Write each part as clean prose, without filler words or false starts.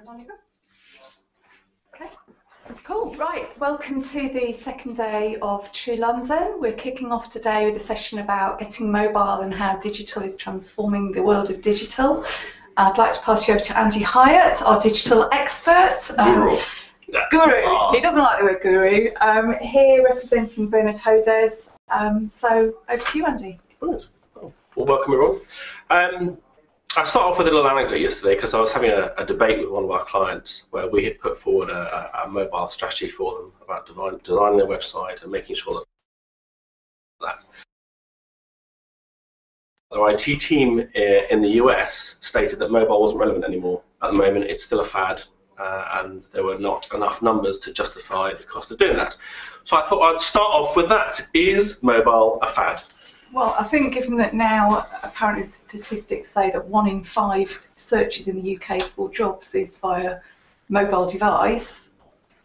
On you go. Okay, cool. Right, welcome to the second day of truLondon. We're kicking off today with a session about getting mobile and how digital is transforming the world of digital. I'd like to pass you over to Andy Hyatt, our digital expert. Guru. Guru. He doesn't like the word guru. Here representing Bernard Hodes. So over to you, Andy. Brilliant. Well, welcome everyone. I started off with a little anecdote yesterday because I was having a debate with one of our clients where we had put forward a mobile strategy for them about designing their website and making sure that their IT team in the US stated that mobile wasn't relevant anymore. At the moment, it's still a fad, and there were not enough numbers to justify the cost of doing that. So I thought I'd start off with that. Is mobile a fad? Well, I think given that now apparently statistics say that 1 in 5 searches in the UK for jobs is via mobile device,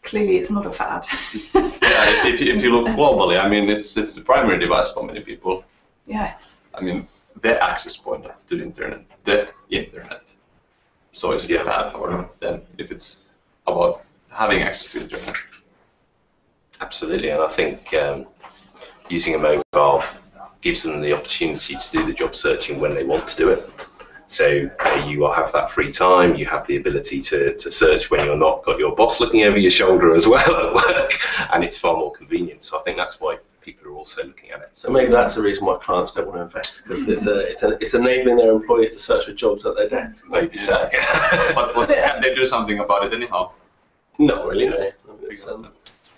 clearly it's not a fad. Yeah, if you look globally, I mean, it's the primary device for many people. Yes. I mean, the access point to the internet, So is it a fad or not? Then if it's about having access to the internet. Absolutely, and I think using a mobile gives them the opportunity to do the job searching when they want to do it. So you will have that free time, you have the ability to search when you're not got your boss looking over your shoulder as well at work, and it's far more convenient. So I think that's why people are also looking at it. So maybe that's the reason why clients don't want to invest, because it's enabling their employees to search for jobs at their desk. Maybe so. But can they do something about it anyhow? Not really, no.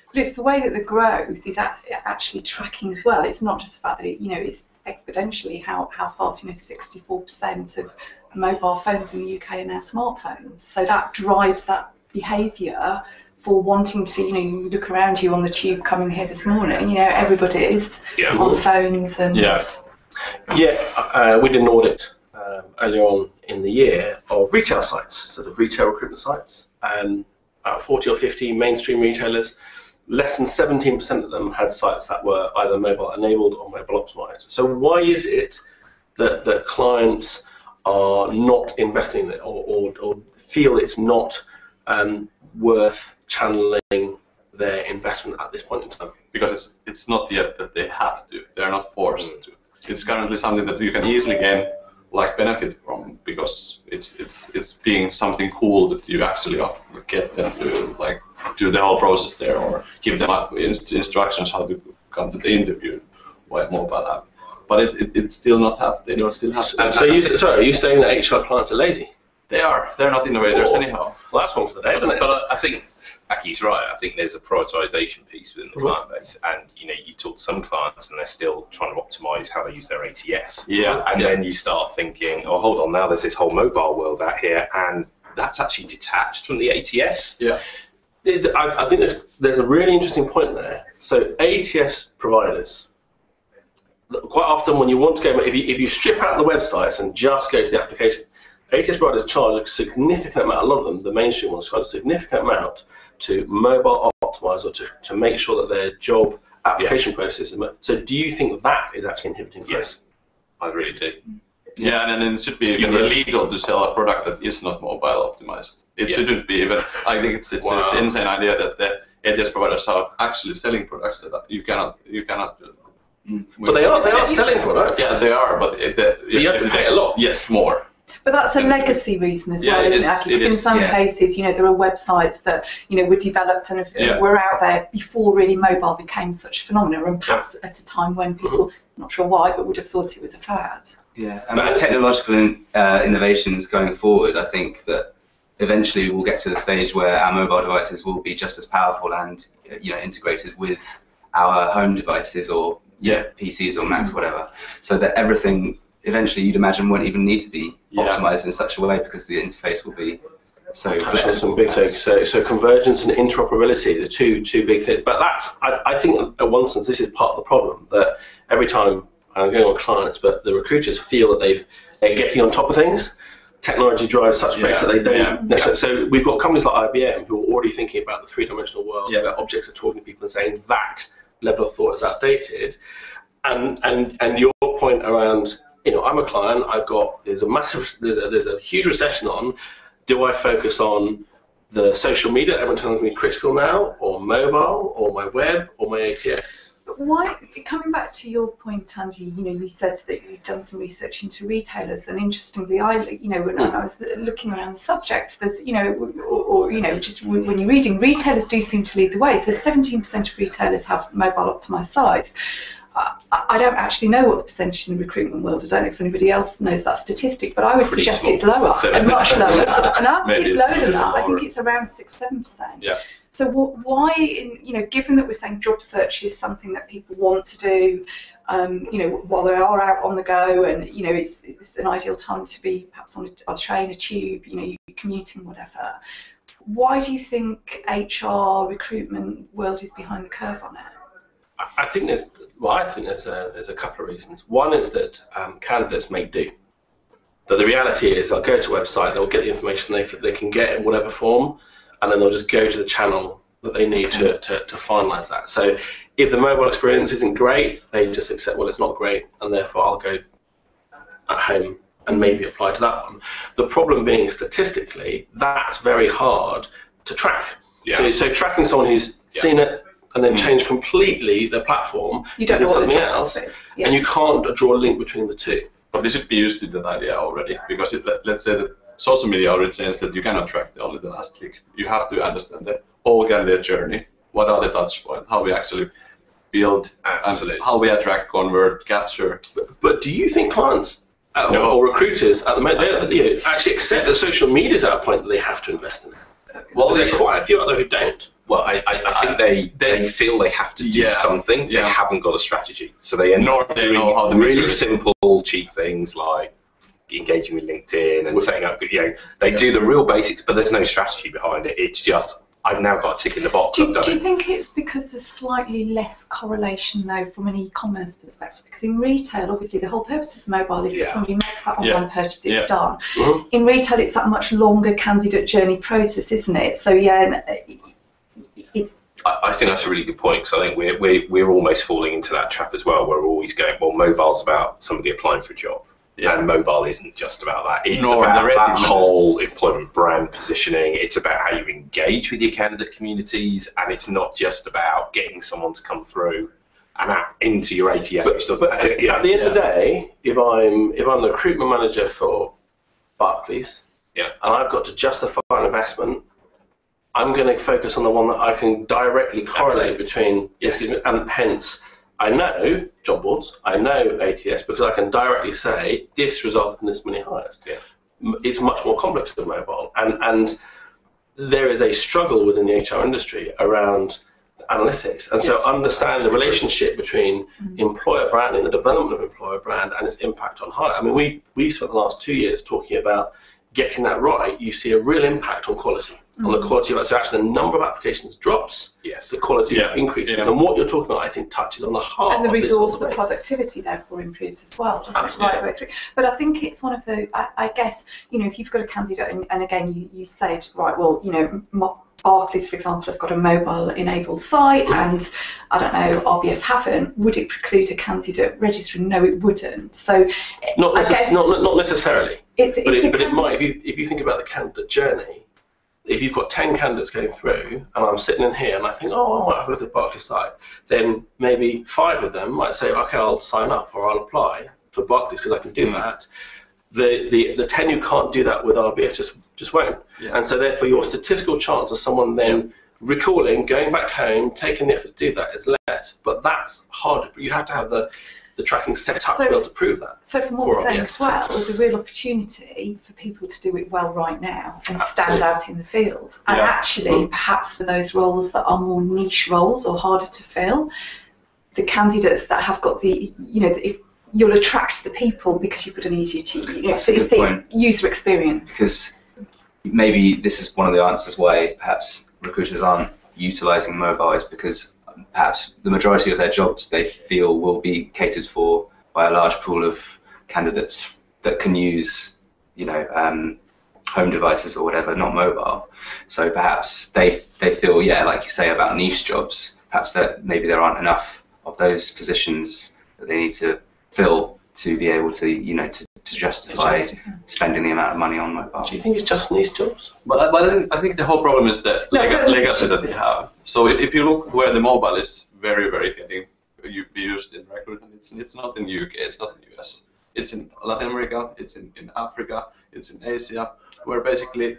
But it's the way that the growth is actually tracking as well. It's not just the fact that it's exponentially how fast 64% of mobile phones in the UK are now smartphones. So that drives that behaviour for wanting to, you look around you on the tube coming here this morning. Everybody is on phones and we did an audit earlier on in the year of retail sites, sort of retail recruitment sites, and 40 or 50 mainstream retailers. Less than 17% of them had sites that were either mobile enabled or mobile optimized. So why is it that clients are not investing in it or feel it's not worth channeling their investment at this point in time? Because it's not yet that they have to. They're not forced to. It's currently something that you can easily gain benefit from, because it's being something cool that you actually get them to do the whole process there, or give them instructions how to come to the interview via mobile app. But it still not have. They don't still have. So are you saying that HR clients are lazy? They are. They're not innovators anyhow. Well, that's one for the day, isn't it? But I think Aki's right. I think there's a prioritisation piece within the client base, and you talk to some clients and they're still trying to optimise how they use their ATS. Yeah. And then you start thinking, oh, hold on, now there's this whole mobile world out here, and that's actually detached from the ATS. Yeah. I think there's a really interesting point there. So ATS providers, quite often when you want to go, if you strip out the websites and just go to the application, ATS providers charge a significant amount, a lot of them, the mainstream ones, charge a significant amount to mobile optimize or to make sure that their job application process is. So do you think that is actually inhibiting growth? Yes, I really do. Yeah, and then it should be even illegal to sell a product that is not mobile optimized. It shouldn't be, but I think it's this insane idea that the ATS providers are actually selling products that you cannot. But they are selling products. Yeah, they are, but you have to pay a lot. Yes, more. But that's a legacy reason as well, isn't it? Because in some cases, there are websites that were developed and were out there before really mobile became such a phenomenon, and perhaps at a time when people, not sure why, but would have thought it was a fad. Yeah, and technological innovations going forward, I think that eventually we'll get to the stage where our mobile devices will be just as powerful and integrated with our home devices or PCs or Macs, whatever, so that everything eventually you'd imagine won't even need to be optimized in such a way, because the interface will be so flexible. Some big things. So convergence and interoperability, the two big things. But I think at one sense this is part of the problem, that every time I'm going on clients, but the recruiters feel that they're getting on top of things. Technology drives such pace that they don't necessarily. So we've got companies like IBM who are already thinking about the three-dimensional world, where objects are talking to people and saying that level of thought is outdated. And your point around, I'm a client, there's a huge recession on. Do I focus on the social media, everyone tells me critical now, or mobile, or my web, or my ATS. Why, coming back to your point, Andy, you said that you've done some research into retailers, and interestingly, when I was looking around the subject, there's, just when you're reading, retailers do seem to lead the way. So 17% of retailers have mobile optimized sites. I don't actually know what the percentage in the recruitment world. I don't know if anybody else knows that statistic, but I would suggest it's lower, and much lower. And I think it's lower than that. I think it's around 6-7%. Yeah. So why, given that we're saying job search is something that people want to do, while they are out on the go, and it's an ideal time to be perhaps on a train, a tube, you're commuting, whatever. Why do you think HR recruitment world is behind the curve on it? I think there's a couple of reasons. One is that candidates make do. But the reality is they'll go to a website, they'll get the information they can get in whatever form, and then they'll just go to the channel that they need to finalise that. So if the mobile experience isn't great, they just accept, well, it's not great, and therefore I'll go at home and maybe apply to that one. The problem being, statistically, that's very hard to track. Yeah. So tracking someone who's seen it, and then change completely their platform into something else, and you can't draw a link between the two. But we should be used to that idea already, because let's say that social media already says that you cannot track only the last click. You have to understand the whole candidate journey. What are the touch points? How we actually build, and how we attract, convert, capture. But do you think clients or recruiters at the moment they actually accept that social media is at a point that they have to invest in it? Well, there are quite a few out there who don't. Well, I think they feel they have to do something. They haven't got a strategy, so they end up doing really simple, cheap things like engaging with LinkedIn and setting up. They do the real basics, but there's no strategy behind it. It's just, I've now got a tick in the box. Do you think it's because there's slightly less correlation, though, from an e-commerce perspective? Because in retail, obviously, the whole purpose of mobile is that somebody makes that online purchase, it's done. Mm-hmm. In retail, it's that much longer candidate journey process, isn't it? So, I think that's a really good point, because I think we're almost falling into that trap as well. We're always going, well, mobile's about somebody applying for a job. Yeah. And mobile isn't just about that. It's about that whole employment brand positioning. It's about how you engage with your candidate communities, and it's not just about getting someone to come through and into your ATS. But at the end of the day, if I'm the recruitment manager for Barclays, and I've got to justify an investment, I'm going to focus on the one that I can directly correlate between, and hence I know job boards, I know ATS, because I can directly say this resulted in this many hires. Yeah. It's much more complex than mobile, and there is a struggle within the HR industry around analytics, and so understand the relationship between employer branding, the development of employer brand, and its impact on hire. I mean, we spent the last 2 years talking about getting that right. You see a real impact on quality. On the quality of it. So actually the number of applications drops, the quality increases. Yeah. And what you're talking about, I think, touches on the heart. And the resource, the productivity therefore improves as well, doesn't it, right the way through. But I think it's one of the, I guess, if you've got a candidate, and again, you said, right, well, Barclays, for example, have got a mobile-enabled site, and I don't know, RBS haven't. Would it preclude a candidate registering? No, it wouldn't. So, not necessarily. But it might. If you think about the candidate journey, if you've got 10 candidates going through, and I'm sitting in here and I think, I might have a look at the Barclays site, then maybe 5 of them might say, okay, I'll sign up or I'll apply for Barclays because I can do that. The 10 who can't do that with RBS just won't. Yeah. And so therefore your statistical chance of someone then recalling, going back home, taking the effort to do that is less. But that's harder. You have to have the tracking set up to be able to prove that. So from what we're saying as well, there's a real opportunity for people to do it well right now and stand out in the field. And actually, perhaps for those roles that are more niche roles or harder to fill, the candidates that have got the, if you'll attract the people because you've got an easier to, so it's the user experience. Because maybe this is one of the answers why perhaps recruiters aren't utilising mobile, is because perhaps the majority of their jobs they feel will be catered for by a large pool of candidates that can use, home devices or whatever, not mobile. So perhaps they feel, like you say about niche jobs, perhaps that maybe there aren't enough of those positions that they need to fill to be able to, to justify spending the amount of money on mobile. Do you think it's just niche jobs? But I think the whole problem is the legacy that we have. So if you look where the mobile is very getting used in recruitment, it's not in the UK, it's not in the US. It's in Latin America, it's in Africa, it's in Asia, where basically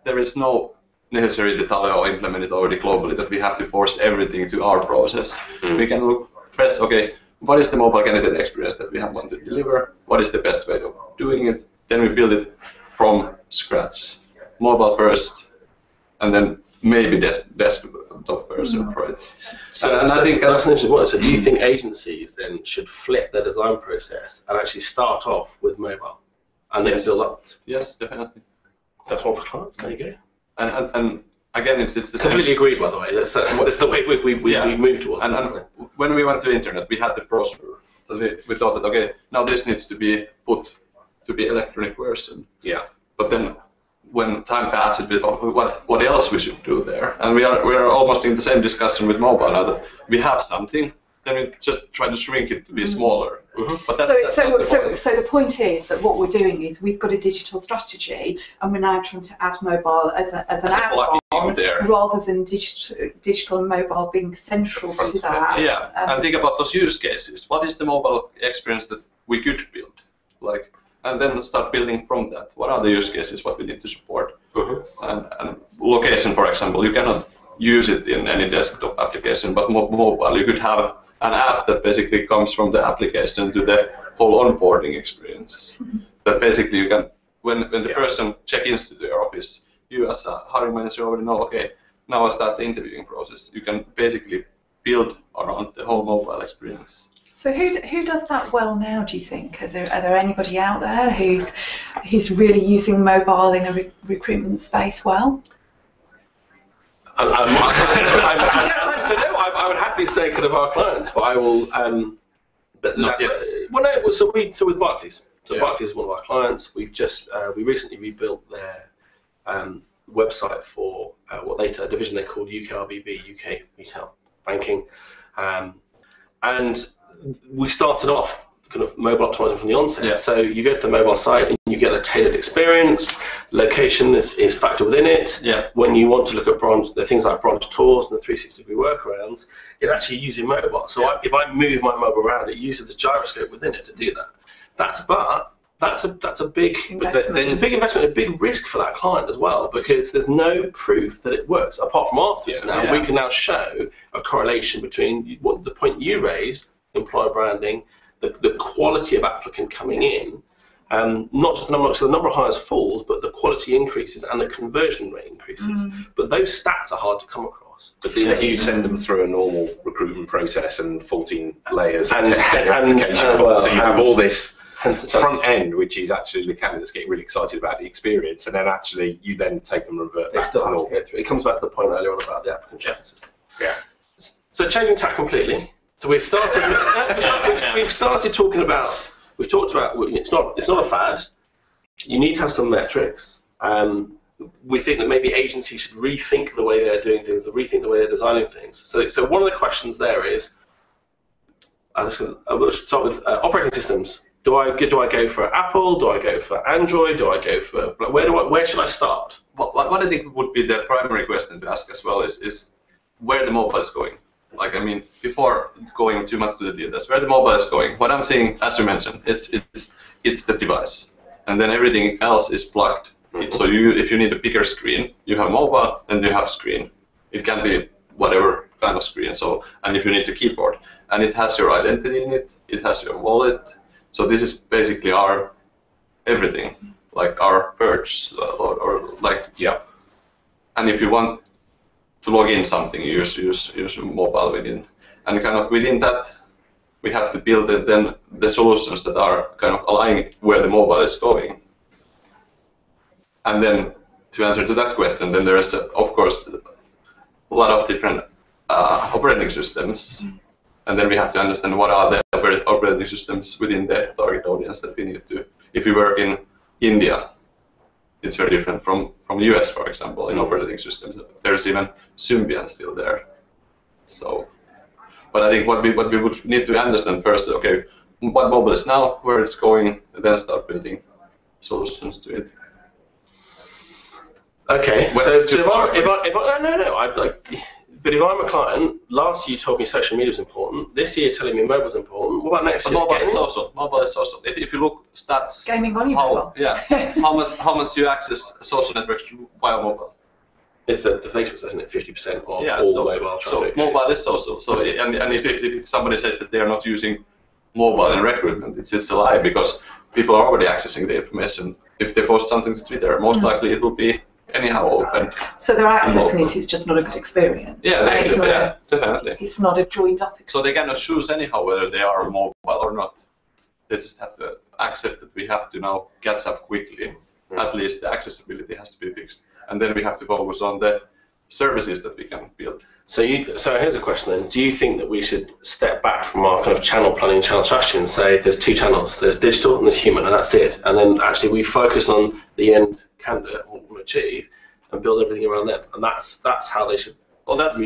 there is no necessary detail or implemented already globally that we have to force everything to our process. We can look first, okay, what is the mobile candidate experience that we have want to deliver? What is the best way of doing it? Then we build it from scratch, mobile first, and then maybe desktop version, right? So and I think that's an interesting point. So do you think agencies then should flip their design process and actually start off with mobile and then build up? Yes, definitely. That's one for clients. There you go. And again, it's the same. Completely agreed, by the way. That's the way we've moved towards. And when we went to internet, we had the brochure. So we thought that, okay, now this needs to be put to be electronic version. Yeah. But then when time passes, what else we should do there? And we are almost in the same discussion with mobile now, that we have something, then we just try to shrink it to be smaller. But that's not the point. So the point is that what we're doing is we've got a digital strategy, and we're now trying to add mobile as an add-on rather than digital and mobile being central to that. Yeah, and think about those use cases. What is the mobile experience that we could build? And then start building from that. What are the use cases, what we need to support? And location, for example, you cannot use it in any desktop application, but mobile, you could have an app that basically comes from the application to the whole onboarding experience. That basically you can, when the person check-ins to your office, you as a hiring manager already know, okay, now I start the interviewing process. You can basically build around the whole mobile experience. So who does that well now, do you think? Are there anybody out there who's really using mobile in a recruitment space well? I would happily say kind of our clients, but I will. But not yet. Well, no. So with Barclays. So Barclays is one of our clients. We've just we recently rebuilt their website for what a division they called UKRBB, UK Retail Banking, and we started off kind of mobile optimizing from the onset. Yeah. So you go to the mobile site and you get a tailored experience. Location is factored within it. Yeah. When you want to look at the things like branch tours and the 360-degree workarounds, you're actually using mobile. So if I move my mobile around, it uses the gyroscope within it to do that. That's a big investment. It's a big investment, a big risk for that client as well, because there's no proof that it works apart from afterwards. We can now show a correlation between what the point you raised, employer branding, the quality of applicant coming in, not just the number, so the number of hires falls, but the quality increases and the conversion rate increases. But those stats are hard to come across. But then you send them through a normal recruitment process and 14 layers of testing application forms, so you have all this front end, which is actually the candidates getting really excited about the experience, and then actually you then take them and revert back to normal. Go through. It comes back to the point earlier on about the applicant tracking system. Yeah. So changing tack completely. So we've started talking about. We've talked about it's not a fad. You need to have some metrics. We think that maybe agencies should rethink the way they're doing things, rethink the way they're designing things. So one of the questions there is, I'm going to start with operating systems. Do I go for Apple? Do I go for Android? Do I go for where should I start? What I think would be the primary question to ask as well is where the mobile is going. Like, I mean, before going too much to the details, where the mobile is going. What I'm saying, as you mentioned, it's the device, and then everything else is plugged. So if you need a bigger screen, you have mobile, and you have screen. It can be whatever kind of screen. So, and if you need a keyboard, and it has your identity in it, it has your wallet. So this is basically our everything, like our purge, or like And if you want to log in something, you use mobile within, and kind of within that, we have to build then the solutions that are kind of aligning where the mobile is going. And then to answer to that question, then there is of course a lot of different operating systems, and then we have to understand what are the operating systems within the target audience that we need to. If you work in India, it's very different from US, for example, in operating systems. There's even Symbian still there. So, but I think what we would need to understand first, okay, what mobile is now, where it's going, and then start building solutions to it. Okay, so but if I'm a client, last year you told me social media was important. This year you're telling me mobile is important. What about next year? Mobile is social. Mobile is social. If you look stats, Gaming on your mobile. Yeah, how much you access social networks via mobile? It's the Facebook, isn't it? 50% of all mobile traffic. So mobile is social. So and if somebody says that they are not using mobile in recruitment, it's a lie, because people are already accessing the information. If they post something to Twitter, most likely it will be anyhow open. So they're accessing it, it's just not a good experience. Yeah, definitely. It's not a joined up experience. So they cannot choose anyhow whether they are mobile or not. They just have to accept that we have to now catch up quickly. At least the accessibility has to be fixed. And then we have to focus on the services that we can build. So here's a question then. Do you think that we should step back from our kind of channel planning, channel strategy and say there's two channels, there's digital and there's human, and that's it? And then actually we focus on the end candidate, what we want to achieve, and build everything around them. And that's how they should. Well, that's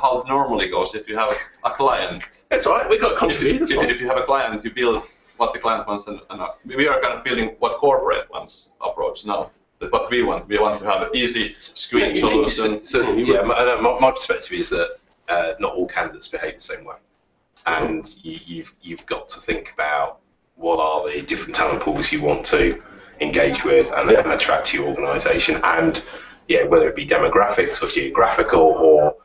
how it normally goes. If you have a client. It's all right, we've got to contribute. If you have a client, you build what the client wants, and we are kind of building what corporate wants approach now. That's what we want. We want to have an easy screen solution. My perspective is that not all candidates behave the same way, and you've got to think about what are the different talent pools you want to engage with and attract to your organisation, and whether it be demographics or geographical or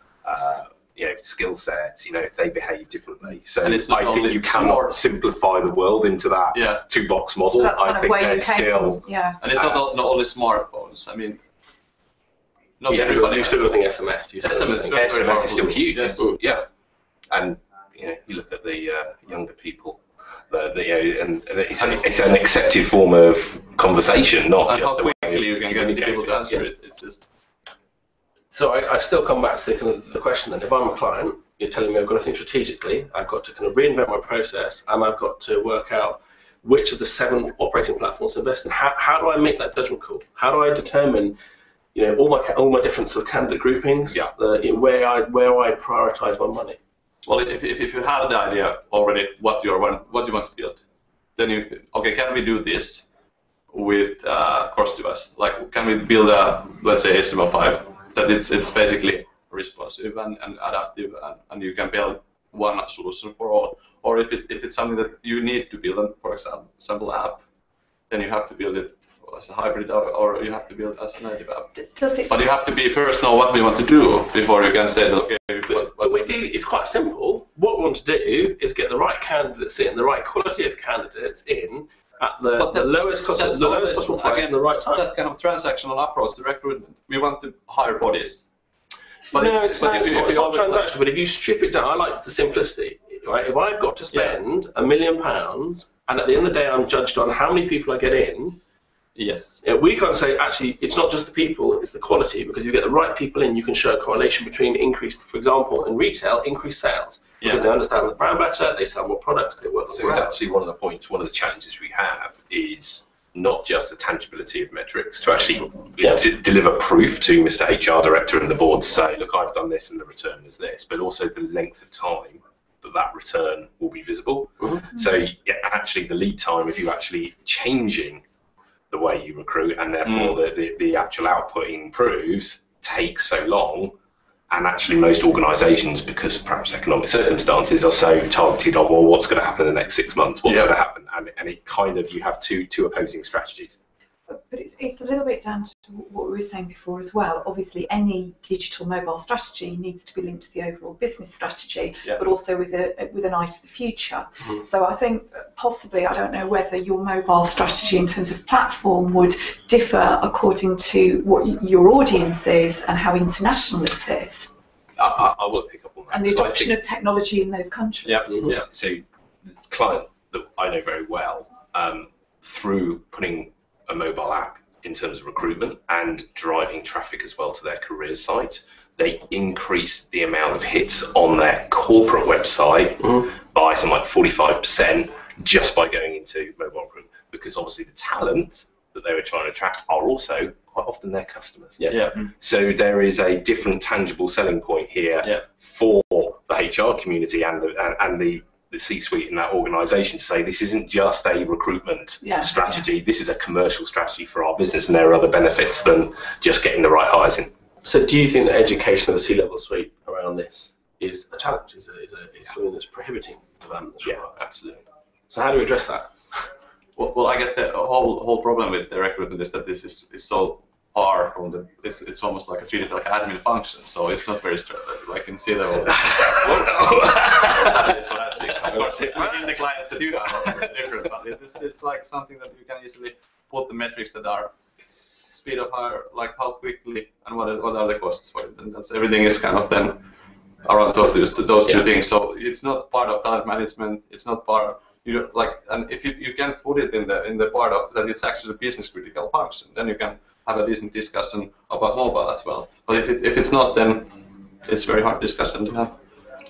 skill sets, they behave differently. So I think you cannot simplify the world into that two-box model. So I think there's still and it's not only smartphones. I mean, not everybody. You still think SMS? SMS is still huge. Yes. Yeah, and you look at the younger people. And it's an accepted form of conversation, not just the way you can get people to answer it. It's just. So I still come back to the question then. If I'm a client, you're telling me I've got to think strategically, I've got to kind of reinvent my process, and I've got to work out which of the 7 operating platforms to invest in. How do I make that judgment call? How do I determine, all my different sort of candidate groupings, where I prioritise my money? Well, if you have the idea already what you want to build, then can we do this with cross-device? Like, can we build let's say HTML5 that it's basically responsive and adaptive, and you can build one solution for all. Or if it's something that you need to build, for example, app, then you have to build it as a hybrid, or you have to build as a native app. But you have to be first know what we want to do before you can say that, okay. But it's quite simple. What we want to do is get the right candidates in, the right quality of candidates in, at the lowest cost, the lowest possible price, at the right time. That kind of transactional approach to recruitment. We want to hire bodies. But it's not transactional. But if you strip it down, I like the simplicity. Right? If I've got to spend £1 million, and at the end of the day I'm judged on how many people I get in. Yes. We can't say, actually, it's not just the people, it's the quality, because if you get the right people in, you can show a correlation between increased, for example, in retail, increased sales. Because they understand the brand better, they sell more products, they work So it's actually one of the challenges we have is not just the tangibility of metrics, to actually deliver proof to Mr. HR Director and the board to say, look, I've done this and the return is this, but also the length of time that return will be visible. Mm-hmm. So actually the lead time of you actually changing the way you recruit, and therefore the actual output improves, takes so long. And actually most organisations, because perhaps economic circumstances, are so targeted on, well, what's going to happen in the next 6 months, what's going to happen, and it kind of, you have two opposing strategies. But it's a little bit down to what we were saying before as well. Obviously, any digital mobile strategy needs to be linked to the overall business strategy, but also with an eye to the future. Mm-hmm. So I think possibly, I don't know whether your mobile strategy in terms of platform would differ according to what your audience is and how international it is. I will pick up on that. And the adoption of technology in those countries. Yeah. So the client that I know very well, through putting a mobile app in terms of recruitment and driving traffic as well to their careers site, they increased the amount of hits on their corporate website by something like 45% just by going into mobile recruitment, because obviously the talent that they were trying to attract are also quite often their customers. So there is a different tangible selling point here for the HR community and the the C-suite in that organisation to say this isn't just a recruitment strategy. This is a commercial strategy for our business, and there are other benefits than just getting the right hires in. So, do you think that education of the C-level suite around this is a challenge? Is something that's prohibiting development? Yeah, absolutely. So, how do we address that? Well, I guess the whole problem with the recruitment is that this is so far from the. It's almost like treated like an admin function, so it's not very like in C-level. That is what I think. Of course, within the clients that you have, it's different, but it's like something that you can easily put the metrics that are speed of hire, like how quickly and what are the costs for it, and that's everything is kind of then around those two things. So it's not part of talent management. It's not part. And if you can put it in the part of that it's actually a business critical function, then you can have a decent discussion about mobile as well. But if it's not, then it's very hard discussion to have.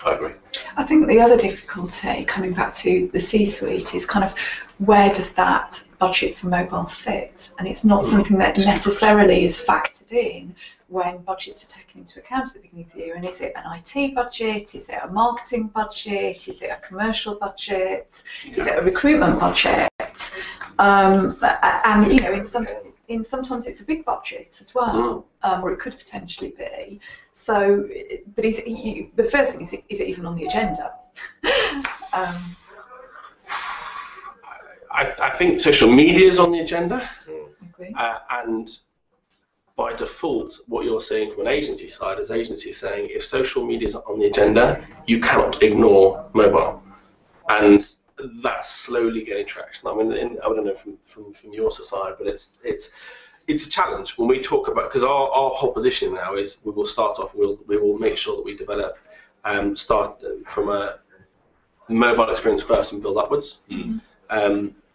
I agree. I think the other difficulty, coming back to the C-suite, is kind of where does that budget for mobile sit? And it's not something that necessarily is factored in when budgets are taken into account at the beginning of the year. And is it an IT budget? Is it a marketing budget? Is it a commercial budget? Is it a recruitment budget? And you know, sometimes it's a big budget as well, or it could potentially be. So, but the first thing is it even on the agenda? I think social media is on the agenda, and by default, what you're saying from an agency side is agencies saying if social media is on the agenda, you cannot ignore mobile, and that's slowly getting traction. I mean, I don't know from your side, but it's a challenge when we talk about, because our whole position now is we will start off, we will make sure that we develop, start from a mobile experience first and build upwards.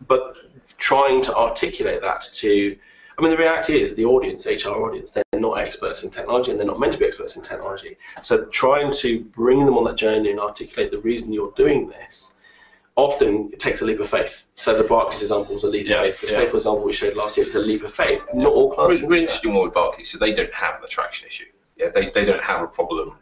But trying to articulate that to, I mean, the reality is the audience, HR audience, they're not experts in technology and they're not meant to be experts in technology. So trying to bring them on that journey and articulate the reason you're doing this, often it takes a leap of faith. So the Barclays example was a leap of faith. The Staples example we showed last year is a leap of faith. Not all clients. We're interested more with Barclays, so they don't have the traction issue. Yeah, they don't have a problem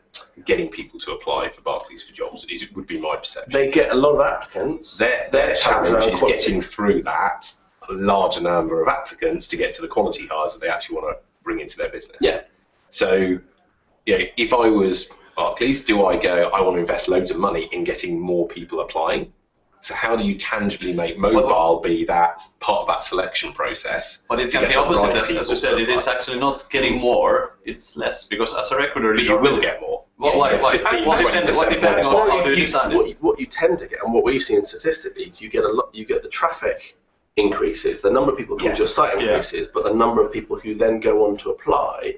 getting people to apply for Barclays for jobs. It would be my perception. They get a lot of applicants. Their challenge is getting through that larger number of applicants to get to the quality hires that they actually want to bring into their business. Yeah. So, if I was Barclays, do I go, I want to invest loads of money in getting more people applying? So how do you tangibly make mobile be that part of that selection process? But it's the opposite, as you said. It is actually not getting more; it's less, because as a recruiter, you will get more. Well, what depending on how you design it. What you tend to get, and what we've seen statistically, is you get the traffic increases, the number of people who come to your site increases, but the number of people who then go on to apply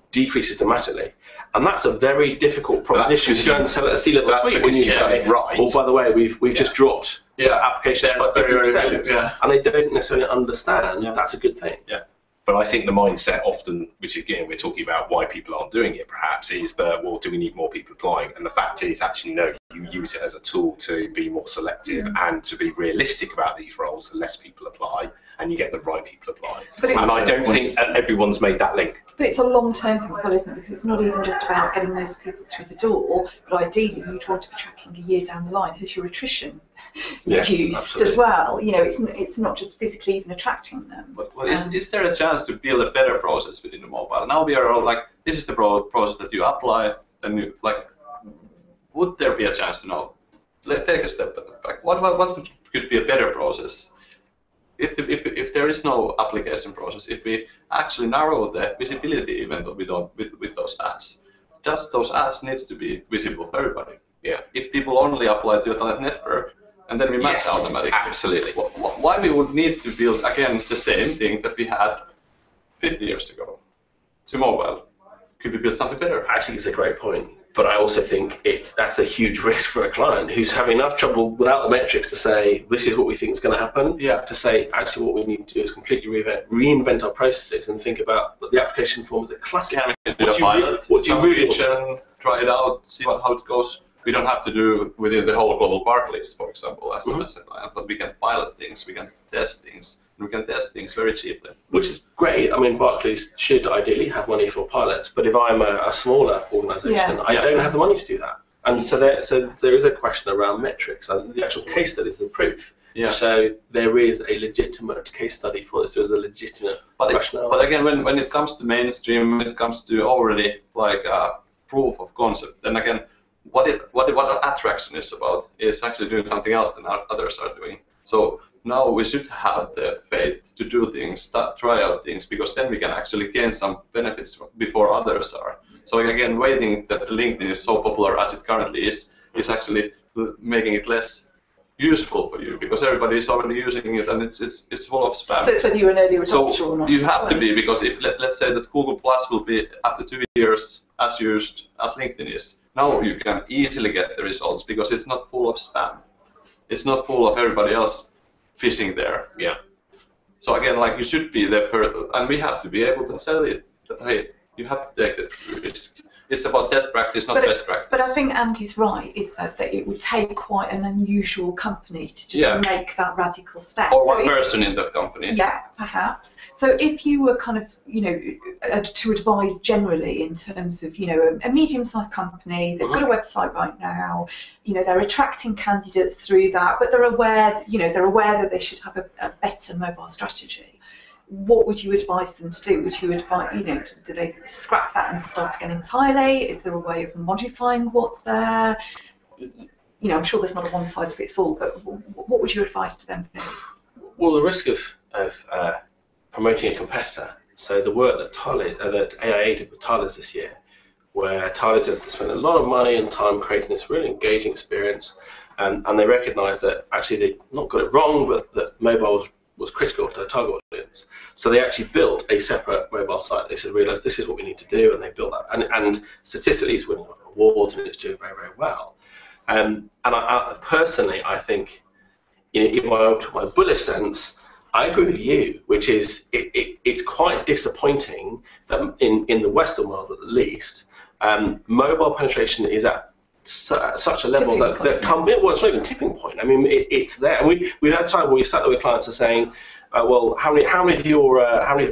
decreases dramatically. And that's a very difficult proposition to go and sell at a C-level suite when you say, oh, by the way, we've just dropped applications by 50%, and they don't necessarily understand that's a good thing. Yeah. But I think the mindset often, which again, we're talking about why people aren't doing it perhaps, is that, well, do we need more people applying? And the fact is, actually, no, you use it as a tool to be more selective and to be realistic about these roles, so less people apply, and you get the right people applying. And I don't think everyone's made that link. But it's a long-term thing as well, isn't it? Because it's not even just about getting those people through the door, but ideally you'd want to be tracking a year down the line. Has your attrition reduced as well? You know, it's not just physically even attracting them. Well, is there a chance to build a better process within the mobile? Now we are all like, this is the process that you apply, then you like. Would there be a chance to know? Take a step back. What could be a better process? If there is no application process, if we actually narrow the visibility even with those ads, does those ads needs to be visible for everybody? Yeah. If people only apply to your talent network, and then we match automatically. Absolutely. Why we would need to build again the same thing that we had 50 years ago to mobile? Could we build something better? I think it's a great point. But I also think that's a huge risk for a client who's having enough trouble without the metrics to say, this is what we think is going to happen, to say, actually, what we need to do is completely reinvent our processes and think about the application form as a classic. What you really try it out, see how it goes. We don't have to do within the whole global Barclays, for example, as a client, but we can pilot things, we can test things, and we can test things very cheaply. Which is great. I mean, Barclays should ideally have money for pilots, but if I'm a smaller organisation, I don't have the money to do that. And so there is a question around metrics. And the actual case study is the proof. Yeah. So there is a legitimate case study for this. There's a legitimate rationale. But again, when it comes to mainstream, when it comes to already like proof of concept, then again, what attraction is about is actually doing something else than others are doing. So now we should have the faith to do things, try out things, because then we can actually gain some benefits before others are. So again, waiting that LinkedIn is so popular as it currently is actually making it less useful for you, because everybody is already using it and it's full of spam. So it's whether you're an early adopter or not. You have to be, because if let's say that Google Plus will be after 2 years as used as LinkedIn is, now you can easily get the results because it's not full of spam. It's not full of everybody else fishing there. Yeah. So again, like you should be there, and we have to be able to sell it. That hey, you have to take the risk. It's about test practice, not best practice. But I think Andy's right, is that it would take quite an unusual company to just make that radical step. Or one person in that company. Yeah, perhaps. So if you were kind of, to advise generally in terms of, a medium-sized company, they've got a website right now, they're attracting candidates through that, but they're aware that they should have a better mobile strategy. What would you advise them to do? Would you advise, do they scrap that and start again entirely? Is there a way of modifying what's there? I'm sure there's not a one-size-fits-all, but what would you advise to them to do? Well, the risk of promoting a competitor. So the work that AIA did with Tyler's this year, where Tyler's had spent a lot of money and time creating this really engaging experience, and they recognised that actually they not got it wrong, but that mobile was critical to their target audience. So they actually built a separate mobile site. They said, realised this is what we need to do, and they built that. And statistically, it's winning awards and it's doing very, very well. And I personally, I think, in my bullish sense, I agree with you, which is it's quite disappointing that in the Western world, at least, mobile penetration is at such a level well, it's not even tipping point. I mean, it's there. And we've had time where we sat there with clients and saying, well, how many of your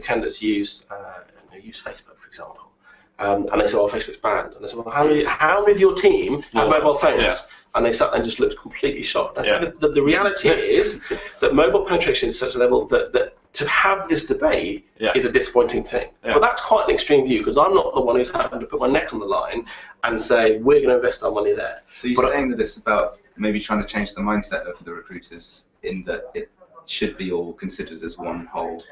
candidates use Facebook, for example? And they said, well, Facebook's banned. And I said, well, how many of your team have mobile phones? Yeah. And they sat and just looked completely shocked. I said, the reality is that mobile penetration is such a level that to have this debate is a disappointing thing. Yeah. But that's quite an extreme view, because I'm not the one who's having to put my neck on the line and say, we're going to invest our money there. So you're saying that it's about maybe trying to change the mindset of the recruiters, in that it should be all considered as one whole.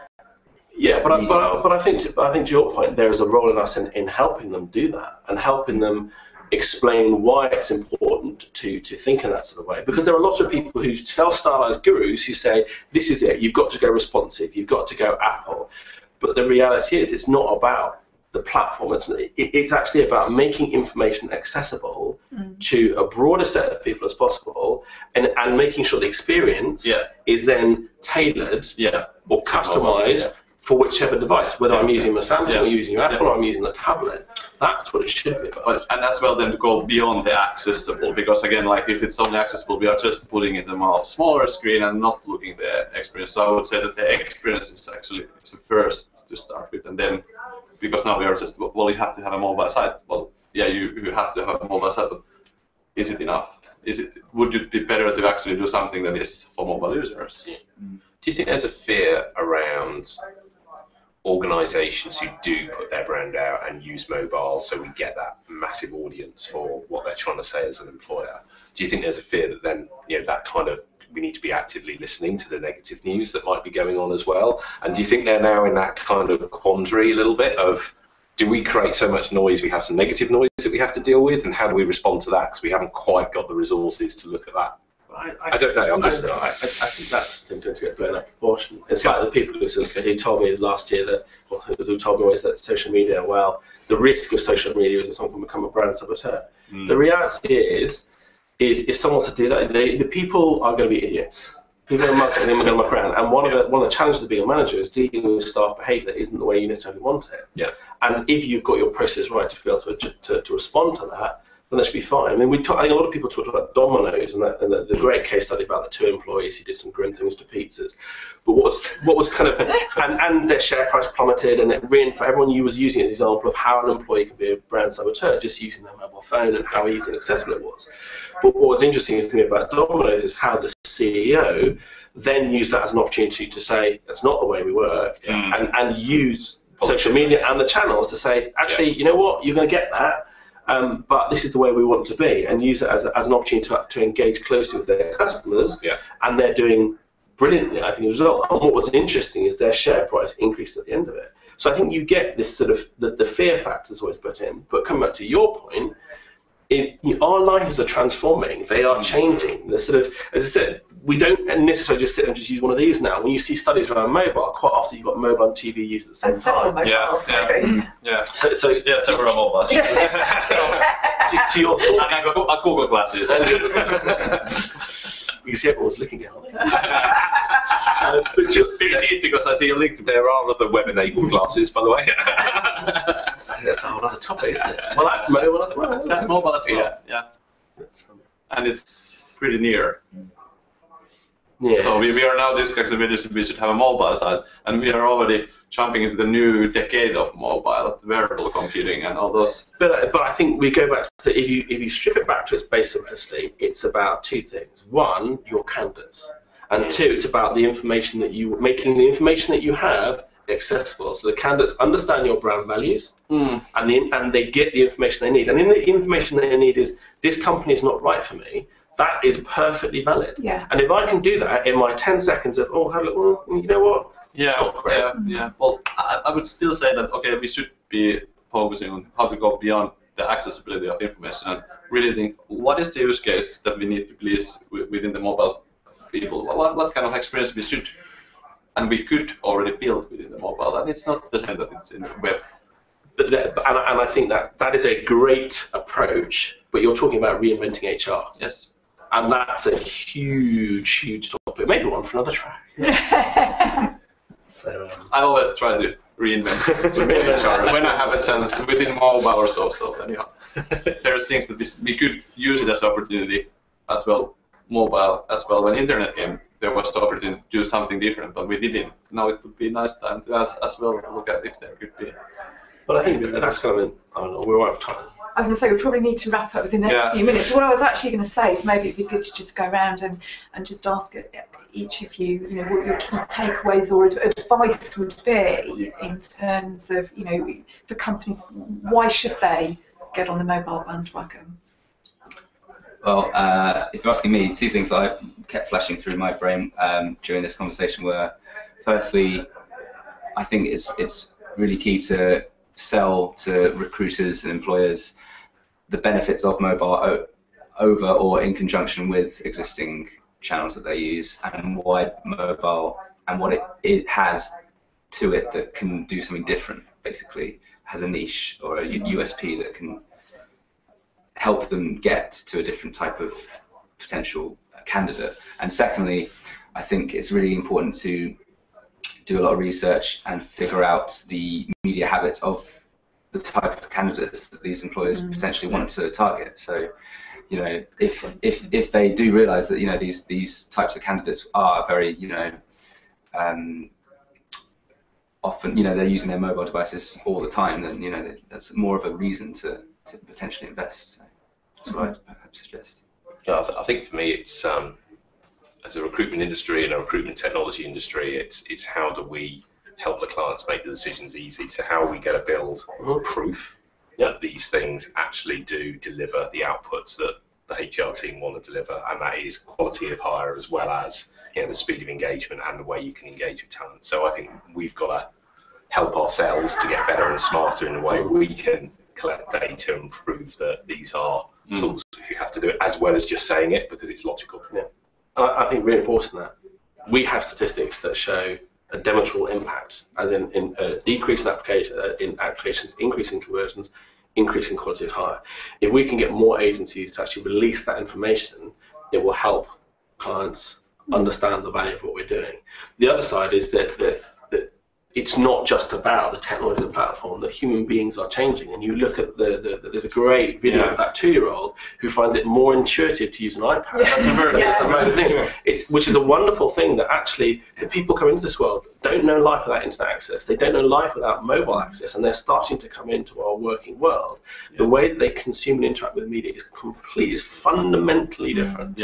Yeah, but I think to your point, there is a role in us in helping them do that and helping them explain why it's important to think in that sort of way. Because there are lots of people who self-stylise gurus who say, this is it, you've got to go responsive, you've got to go Apple. But the reality is, it's not about the platform. It's actually about making information accessible to a broader set of people as possible, and making sure the experience is then tailored or customised for whichever device, whether I'm using a Samsung or using Apple or I'm using a tablet. That's what it should be about. And as well then to go beyond the accessible, because again, like if it's only accessible, we are just putting it on a smaller screen and not looking at the experience. So I would say that the experience is actually the first to start with, and then, because now we are just, well, you have to have a mobile site. Well, yeah, you have to have a mobile site, but is it enough? Would it be better to actually do something that is for mobile users? Do you think there's a fear around organisations who do put their brand out and use mobile, so we get that massive audience for what they're trying to say as an employer? Do you think there's a fear that then, that kind of, we need to be actively listening to the negative news that might be going on as well? And do you think they're now in that kind of quandary a little bit of, do we create so much noise, we have some negative noise that we have to deal with, and how do we respond to that, because we haven't quite got the resources to look at that? I don't know. I think that's something to get blown out of proportion. It's like the people who told me last year that, who told me always that social media, well, the risk of social media is that someone can become a brand saboteur. The reality is someone to do that, the people are going to be idiots. People are going to muck around. And one of the challenges of being a manager is dealing with staff behaviour that isn't the way you necessarily want it. Yeah. And if you've got your process right to be able to respond to that, then that should be fine. I mean, I think a lot of people talked about Domino's and the great case study about the 2 employees who did some grim things to pizzas. But what was kind of, and their share price plummeted, and it reinforced, everyone was using it as an example of how an employee can be a brand saboteur, just using their mobile phone and how easy and accessible it was. But what was interesting for me about Domino's is how the CEO then used that as an opportunity to say, that's not the way we work, and use social media and the channels to say, actually, you know what, you're going to get that, but this is the way we want to be, and use it as an opportunity to engage closely with their customers, and they're doing brilliantly, I think, as a result. And what was interesting is their share price increased at the end of it. So I think you get this sort of, the fear factor is always put in, but coming back to your point, our lives are transforming, they are changing. The sort of, as I said, we don't necessarily just sit and just use one of these now. When you see studies around mobile, quite often you've got mobile and TV used at the same time. Several mobiles. To your thought, and I Google glasses. you can see everyone's looking at it. It's just neat because I see a link. There are other web-enabled glasses, by the way. That's a whole other topic, isn't it? Well, that's mobile as well. That's mobile as well. Yeah. And it's pretty near. Yeah. So we are now discussing whether we should have a mobile side, and we are already jumping into the new decade of mobile, wearable computing, and all those. But I think we go back to, if you strip it back to its base simplicity, it's about 2 things. 1, your candidates, and 2, it's about the information that making the information that you have accessible, so the candidates understand your brand values, and they get the information they need. And in the information they need is, this company is not right for me. That is perfectly valid. Yeah. And if I can do that in my 10 seconds of, you know what? Yeah. Well, I would still say that, okay, we should be focusing on how to go beyond the accessibility of information and really think, what is the use case that we need to please within the mobile people? What kind of experience we should and we could already build within the mobile, and it's not the same that it's in the web. And I think that is a great approach, but you're talking about reinventing HR. Yes. And that's a huge topic. Maybe one for another track. So I always try to reinvent HR when I have a chance within mobile or so. So anyhow, there's things that we could use it as an opportunity as well, mobile as well. When internet came, there was the opportunity to do something different, but we didn't. Now it would be a nice time to as well look at if there could be. But I think that's kind of, I don't know, we're out of time. I was going to say, we probably need to wrap up within the next few minutes. What I was actually going to say is maybe it'd be good to just go around and just ask each of you, what your key takeaways or advice would be in terms of, for companies, why should they get on the mobile bandwagon? Well, if you're asking me, 2 things that I kept flashing through my brain during this conversation were, firstly, I think it's really key to sell to recruiters and employers the benefits of mobile over or in conjunction with existing channels that they use, and why mobile and what it has to it that can do something different, basically has a niche or a USP that can help them get to a different type of potential candidate. And secondly, I think it's really important to do a lot of research and figure out the media habits of the type of candidates that these employers potentially want to target. So, if they do realise that these types of candidates are very often they're using their mobile devices all the time, then that's more of a reason to potentially invest. So that's what I'd perhaps suggest. Yeah, I think for me it's as a recruitment industry and a recruitment technology industry, it's how do we help the clients make the decisions easy. So how are we going to build proof that these things actually do deliver the outputs that the HR team want to deliver, and that is quality of hire as well as the speed of engagement and the way you can engage with talent. So I think we've got to help ourselves to get better and smarter in the way we can collect data and prove that these are tools if you have to do it, as well as just saying it because it's logical. Yeah. I think reinforcing that, we have statistics that show a demonstrable impact, as in decrease in applications, increase in conversions, increase in quality of hire. If we can get more agencies to actually release that information, it will help clients understand the value of what we're doing. The other side is that it's not just about the technology of the platform, that human beings are changing. And you look at there's a great video of that 2-year-old who finds it more intuitive to use an iPad than a magazine. Which is a wonderful thing, that actually the people come into this world don't know life without internet access. They don't know life without mobile access, and they're starting to come into our working world. The way that they consume and interact with media is fundamentally different.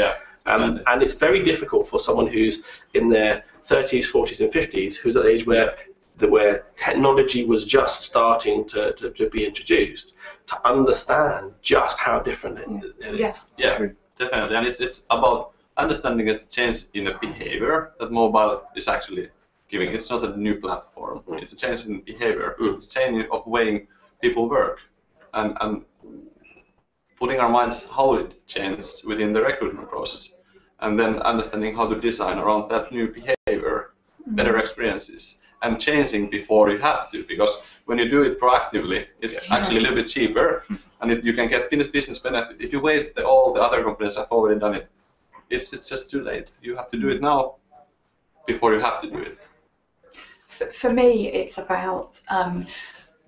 And it's very difficult for someone who's in their 30s, 40s and 50s, who's at the age where technology was just starting to be introduced, to understand just how different it is. Definitely. And it's about understanding the change in the behavior that mobile is actually giving. It's not a new platform. It's a change in behavior. It's a change of way people work, and putting our minds how it changes within the recruitment process, and then understanding how to design around that new behavior, better experiences. And changing before you have to, because when you do it proactively, it's actually a little bit cheaper, and you can get business benefit. If you wait, all the other companies have already done it. It's just too late. You have to do it now before you have to do it. For me, it's about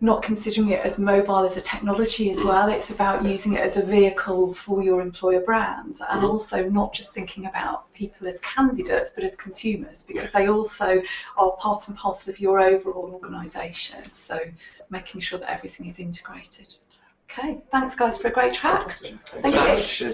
not considering it as mobile as a technology as well. It's about using it as a vehicle for your employer brand, and also not just thinking about people as candidates but as consumers, because they also are part and parcel of your overall organisation. So making sure that everything is integrated. Okay, thanks guys for a great chat. Thank you.